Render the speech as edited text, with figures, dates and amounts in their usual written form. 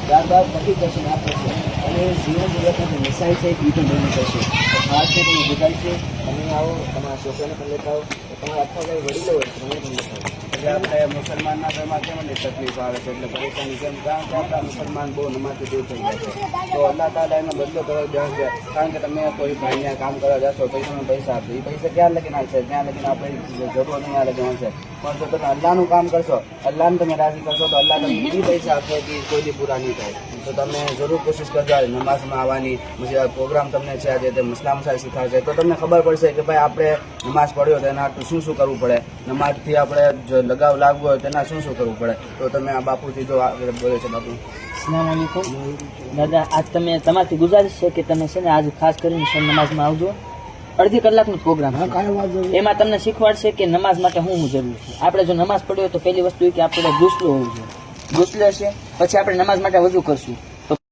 ત્યારબાદ પછી કરશે ના થશે અને જીવન જરૂરિયાતની મિસાઇલ છે એ પણ બની થશે. ખાસ તો તમે બધા છે તમે આવો તમારા છોકરાને પણ લેતા આવો તમારા અથવા કંઈ વડીલો હોય તો તમે પણ લેતા આવો. એટલે આપણે મુસલમાનના ઘરમાં કેમ તકલીફ આવે છે એટલે પરેશાની કેમ કારણ કે આપણા મુસલમાન બહુ નમાઝથી દૂર થઈ ગયા છે. તો અલ્લાહ તાલા એનો બદલો કરવા દેવા છે. કારણ કે તમે કોઈ ભાઈને કામ કરવા જશો તો તમે પૈસા આપજો એ પૈસા ક્યાં લગીને આવશે ત્યાં લગીને આપણે જરૂર નહીં આ લગીને આવશે. પણ જો તમે અલ્લાહનું કામ કરશો અલ્લાહને તમે રાજી કરશો તો અલ્લાહ તમને એ પૈસા આપશે કે કોઈ દી પૂરા નહીં થાય. તો તમે જરૂર કોશિશ કરજો આજે નમાઝમાં આવવાની. પછી પ્રોગ્રામ તમને છે આજે તે મુસ્લામ સાહેબ શીખવાડશે તો તમને ખબર પડશે કે ભાઈ આપણે નમાઝ પડ્યો તો એના શું શું કરવું પડે. નમાઝથી આપણે જો લગાવ લાગવો હોય તેના શું શું કરવું પડે. તો તમે આ બાપુથી જો બોલે છે બાપુ. અસ્સલામ વાલેકુમ દાદા. આજ તમે તમારથી ગુજારિશ છે કે તમે છે ને આજ ખાસ કરીને નમાઝમાં આવજો. અડધી કલાકનો પ્રોગ્રામ એમાં તમને શીખવાડશે કે નમાઝ માટે શું જરૂરી છે. આપણે જો નમાઝ પડ્યો તો પહેલી વસ્તુ એ કે આપણે ગુસ્લો હોવું જોઈએ. ગુસ્લો હશે પછી આપણે નમાઝ માટે વજુ કરશું.